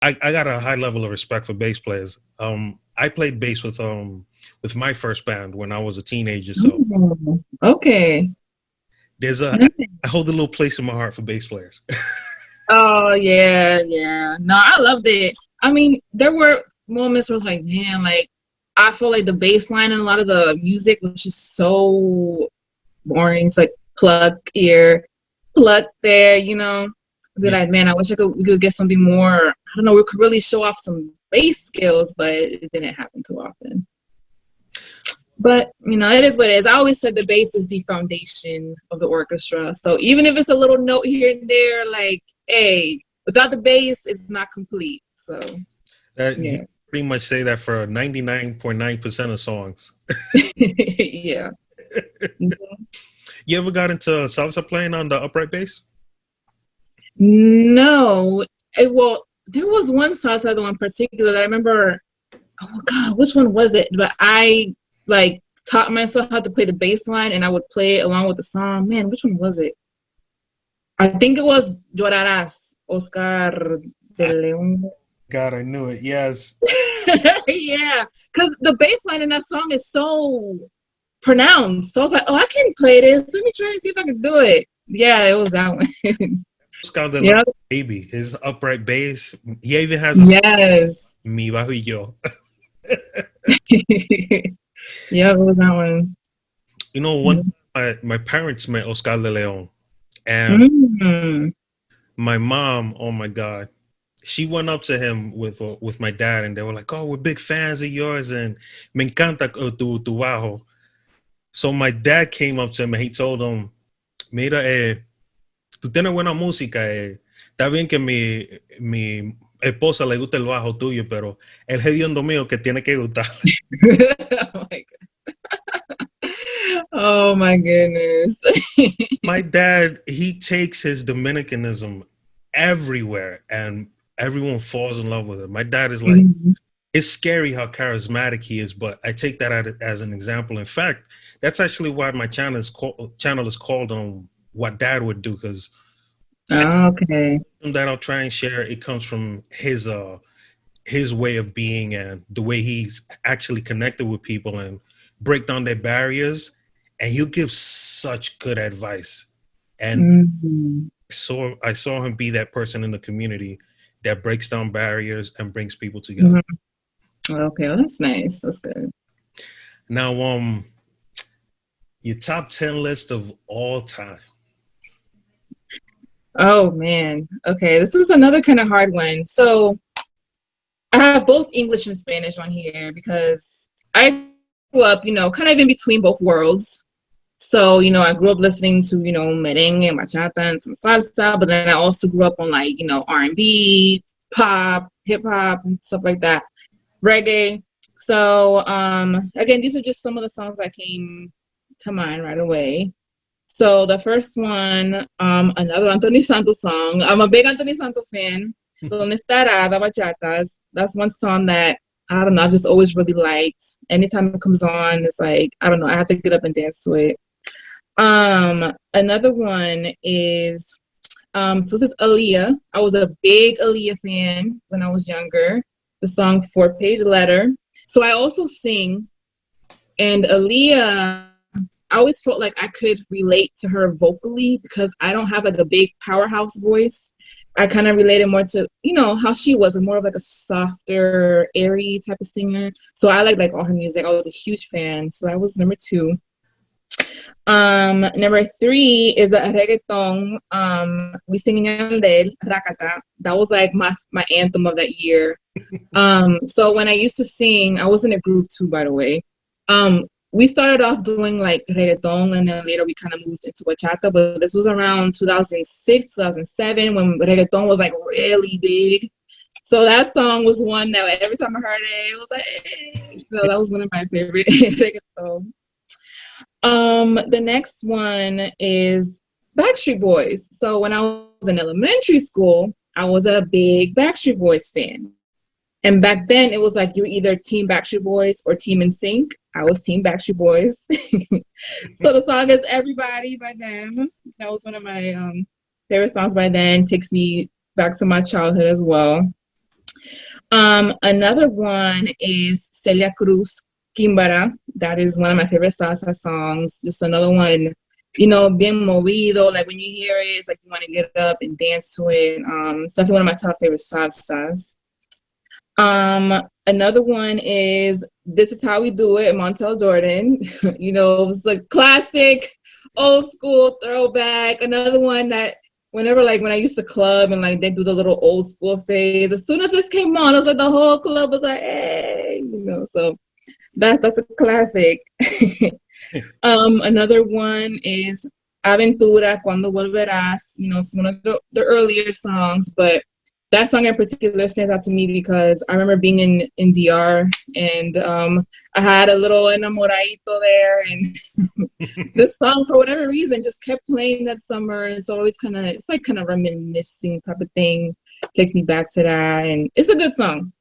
I got a high level of respect for bass players. I played bass with my first band when I was a teenager. So Oh, okay. there's a Nice. I hold a little place in my heart for bass players. Oh yeah, yeah. No, I loved it. I mean, there were moments where I was like, man, like I feel like the bass line and a lot of the music was just so boring. It's like pluck here, pluck there, you know. I'd be Yeah, like, man, I wish we could get something more. I don't know, we could really show off some bass skills, but it didn't happen too often. But you know, it is what it is. I always said the bass is the foundation of the orchestra. So even if it's a little note here and there, like, hey, without the bass, it's not complete. So you yeah, pretty much say that for 99.9% of songs. yeah. You ever got into salsa playing on the upright bass? No, well, there was one salsa though in particular that I remember. Oh God, which one was it? But I like taught myself how to play the bass line, and I would play it along with the song. Man, which one was it? I think it was Llorarás, Oscar de Ah, Leon. God, I knew it. Yes. Yeah, because the bass line in that song is so pronounced. So I was like, oh, I can play this. Let me try and see if I can do it. Yeah, it was that one. Oscar de Leon, Yeah. baby, his upright bass. He even has a Yes. mi bajo y yo. Yeah, it was that one. You know, one my parents met Oscar de Leon, and Mm. my mom, oh my God, she went up to him with my dad, and they were like, "Oh, we're big fans of yours, and me encanta tu bajo." So my dad came up to him and he told him, "Mira, tú tienes buena música. Está bien que mi esposa le gusta el bajo tuyo, pero el hediondo mío que tiene que gustar." Oh my Oh my goodness. My dad, he takes his Dominicanism everywhere, and everyone falls in love with him. My dad is like, Mhm. it's scary how charismatic he is, but I take that as an example. In fact, that's actually why my channel is called on what Dad would do, because Okay. that I'll try and share, it comes from his way of being and the way he's actually connected with people and break down their barriers. And he'll give such good advice. And Mhm. so I saw him be that person in the community that breaks down barriers and brings people together. Mhm. Okay, well, that's nice. That's good. Now, your top 10 list of all time. Oh man. Okay, this is another kind of hard one. So I have both English and Spanish on here because I grew up, you know, kind of in between both worlds. So, you know, I grew up listening to, you know, merengue, bachata, and some salsa, but then I also grew up on like, you know, R&B, pop, hip hop, and stuff like that, reggae. So, again, these are just some of the songs that came to mind right away. So the first one, another Anthony Santos song. I'm a big Anthony Santos fan. Donde estará the bachatas? That's one song that I don't know. I've just always really liked. Anytime it comes on, it's like I don't know. I have to get up and dance to it. Another one is so this is Aaliyah. I was a big Aaliyah fan when I was younger. The song Four Page Letter. So I also sing, and Aaliyah, I always felt like I could relate to her vocally because I don't have like a big powerhouse voice. I kind of related more to, you know, how she was, more of like a softer, airy type of singer. So I like all her music. I was a huge fan. So that was number two. Number three is a reggaeton. We sing in Yandel, Rakata. That was like my anthem of that year. So when I used to sing, I was in a group too, by the way. We started off doing like reggaeton, and then later we kind of moved into bachata. But this was around 2006, 2007 when reggaeton was like really big. So that song was one that every time I heard it, it was like, hey. So that was one of my favorite reggaeton. The next one is Backstreet Boys. So when I was in elementary school, I was a big Backstreet Boys fan. And back then it was like you were either Team Backstreet Boys or Team NSYNC. I was Team Backstreet Boys. So the song is Everybody by them. That was one of my favorite songs by then. Takes me back to my childhood as well. Another one is Celia Cruz, Kimbara. That is one of my favorite salsa songs. Just another one, bien movido. Like when you hear it, it's like you want to get up and dance to it. It's definitely one of my top favorite salsas. Another one is This Is How We Do It, Montel Jordan. It's a classic, old school throwback. Another one that whenever, like, when I used to club and like they do the little old school phase, as soon as this came on, it was like the whole club was like, hey, so that's a classic. Another one is Aventura, Cuando Volverás. It's one of the earlier songs, but that song in particular stands out to me because I remember being in DR and I had a little enamoradito there, and this song for whatever reason just kept playing that summer, and so it's like kind of reminiscing type of thing. Takes me back to that, and it's a good song.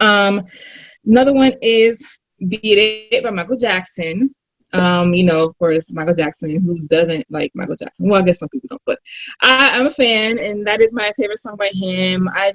Another one is Beat It by Michael Jackson. Of course, Michael Jackson. Who doesn't like Michael Jackson? Well, I guess some people don't, but I'm a fan, and that is my favorite song by him. I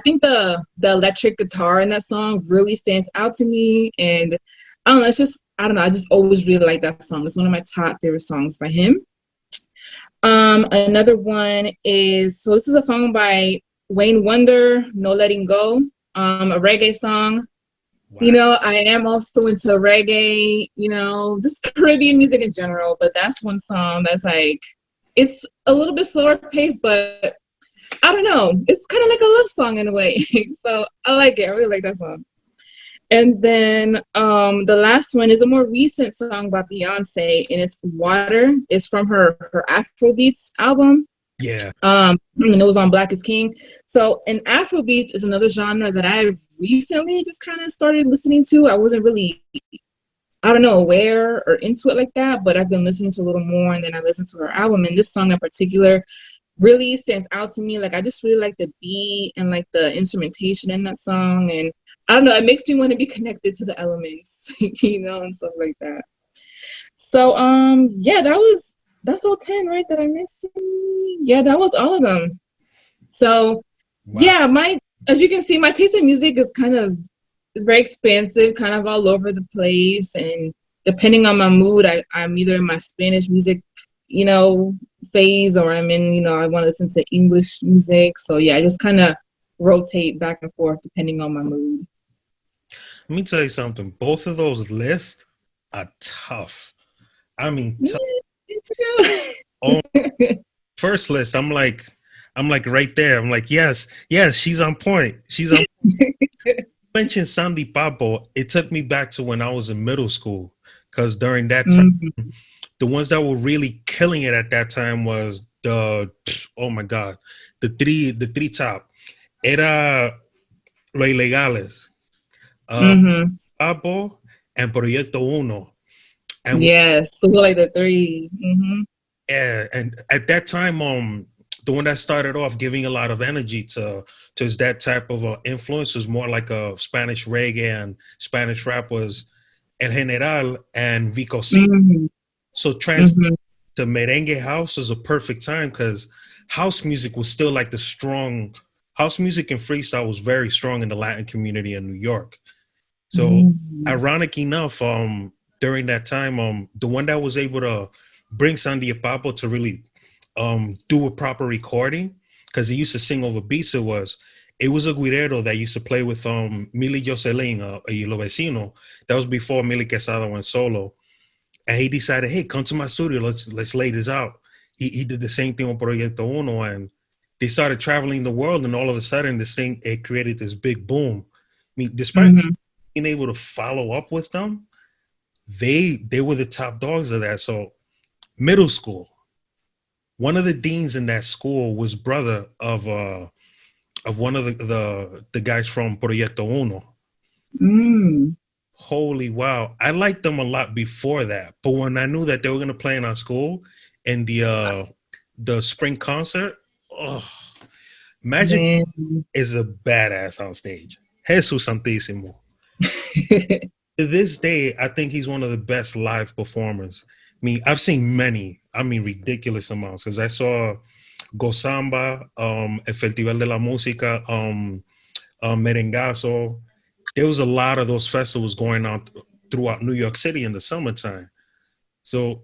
think the electric guitar in that song really stands out to me, and I don't know. I just always really like that song. It's one of my top favorite songs by him. Another one is this is a song by Wayne Wonder, No Letting Go, a reggae song. Wow. I am also into reggae, just Caribbean music in general, but that's one song that's like, it's a little bit slower paced, but I don't know. It's kind of like a love song in a way. So I like it. I really like that song. And then the last one is a more recent song by Beyonce, and it's Water. It's from her Afrobeats album. Yeah. It was on Black is King. So, and Afrobeats is another genre that I recently just kind of started listening to. I wasn't really, aware or into it like that, but I've been listening to a little more, and then I listened to her album, and this song in particular really stands out to me. Like, I just really like the beat and like the instrumentation in that song, and I don't know, it makes me want to be connected to the elements, and stuff like that. So, yeah, that's all 10, right? That I'm missing. Yeah, that was all of them. So, wow. Yeah, as you can see, my taste in music is very expansive, kind of all over the place. And depending on my mood, I'm either in my Spanish music, phase, or I'm in, I want to listen to English music. So, yeah, I just kind of rotate back and forth depending on my mood. Let me tell you something. Both of those lists are tough. I mean, first list, I'm like right there. I'm like, yes, she's on point. She's on point. Mentioned Sandy Papo. It took me back to when I was in middle school, because during that time, the ones that were really killing it at that time was the three top. Era Lo Ilegales, Papo, and Proyecto Uno. And yes, so like the three. Mm-hmm. Yeah, and at that time, the one that started off giving a lot of energy to that type of influence was more like a Spanish reggae and Spanish rap was El General and Vico C. Mm-hmm. So to merengue house was a perfect time, because house music was still like house music and freestyle was very strong in the Latin community in New York. So ironic enough, during that time, the one that was able to bring Sandy Papo to really do a proper recording, because he used to sing over beats, it was a guirero that used to play with Milly Jocelyn y Lo Vecino. That was before Milly Quesada went solo, and he decided, hey, come to my studio, let's lay this out. He did the same thing on Proyecto Uno, and they started traveling the world, and all of a sudden it created this big boom. I mean, despite being able to follow up with them, they were the top dogs of that. So middle school, one of the deans in that school was brother of one of the guys from Proyecto Uno. Holy wow. I liked them a lot before that, but when I knew that they were going to play in our school in the spring concert, Magic is a badass on stage. Jesus Santísimo. To this day, I think he's one of the best live performers. I mean, I've seen many, ridiculous amounts, because I saw Gozamba, El Festival de la Música, Merengazo. There was a lot of those festivals going on throughout New York City in the summertime. So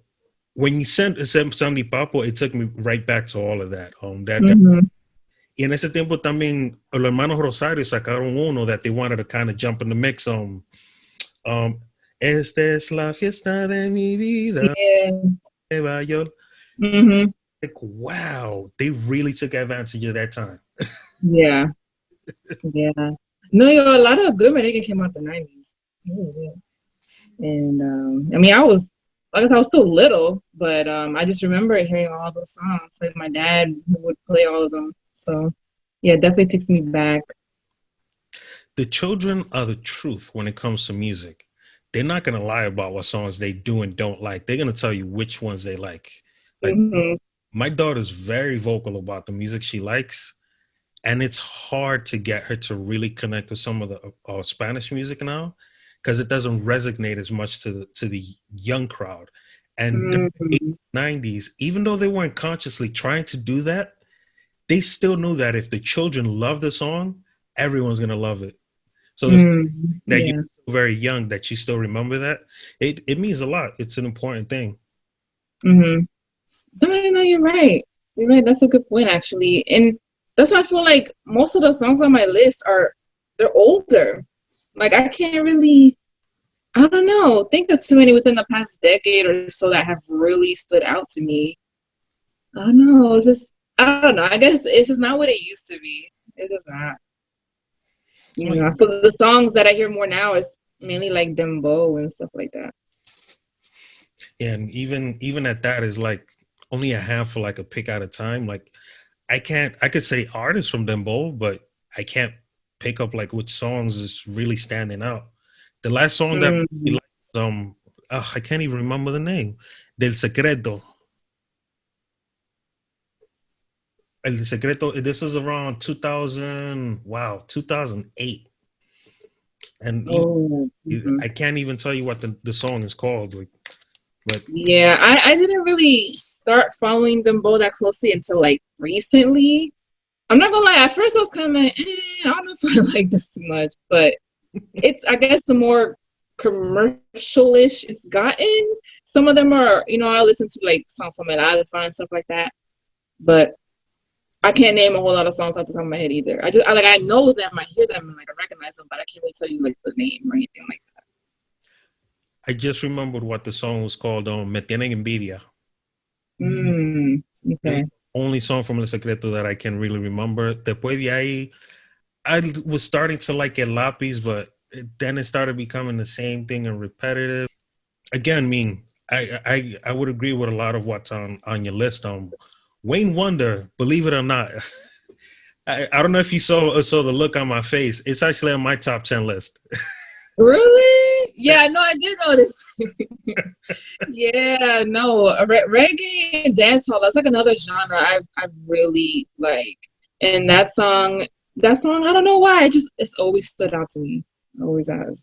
when you sent Sandy Papo, it took me right back to all of that. Mhm. Y en ese tiempo también los hermanos Rosario sacaron uno that they wanted to kind of jump in the mix. Um, Esta es la fiesta de mi vida, Yeah. Nueva York. Mhm. Like, wow, they really took advantage of that time. Yeah. Yeah. No, a lot of good reggae came out the 90s. Yeah. And I mean, I guess I was still little, but I just remember hearing all those songs. Like my dad would play all of them. So yeah, it definitely takes me back. The children are the truth when it comes to music. They're not going to lie about what songs they do and don't like. They're going to tell you which ones they like. Like, Mhm. my daughter's very vocal about the music she likes, and it's hard to get her to really connect with some of the Spanish music now because it doesn't resonate as much to the young crowd. And the Mhm. 90s, even though they weren't consciously trying to do that, they still knew that if the children love the song, everyone's going to love it. So the fact that Yeah. you're very young, that you still remember that, it means a lot. It's an important thing. Mhm. No, you're right. You're right. That's a good point, actually. And that's why I feel like most of the songs on my list they're older. Like I can't really, I don't know, think of too many within the past decade or so that have really stood out to me. I don't know. It's just, I don't know. I guess it's just not what it used to be. It's just not. You know, for the songs that I hear more now is mainly like dembow and stuff like that. And even at that is like only a handful I could pick at a time. Like I could say artists from them both, but I can't pick up like which songs is really standing out. The last song that I Mm. liked, I can't even remember the name. Del Secreto. El Secreto. This was around 2000. Wow, 2008. And even Oh. Mhm. I can't even tell you what the song is called. Like, but Yeah, I didn't really start following them both that closely until like recently. I'm not gonna lie, at first I was kind of like, I don't know if I like this too much, but it's, I guess, the more commercial-ish it's gotten. Some of them are, I listen to like songs from El Alfa and stuff like that, but I can't name a whole lot of songs off the top of my head either. I know them, I hear them, and like I recognize them, but I can't really tell you like the name or anything like that. I just remembered what the song was called. Me tienen envidia. Okay. Only song from El Secreto that I can really remember. Después de ahí, I was starting to like El Lápiz, but then it started becoming the same thing and repetitive. Again, I would agree with a lot of what's on your list. Wayne Wonder, believe it or not, I don't know if you saw the look on my face. It's actually on my top 10 list. Really? Yeah, no, I did notice. Yeah, no, reggae and dancehall, that's like another genre I've really like. And that song, I don't know why, it's always stood out to me. It always has.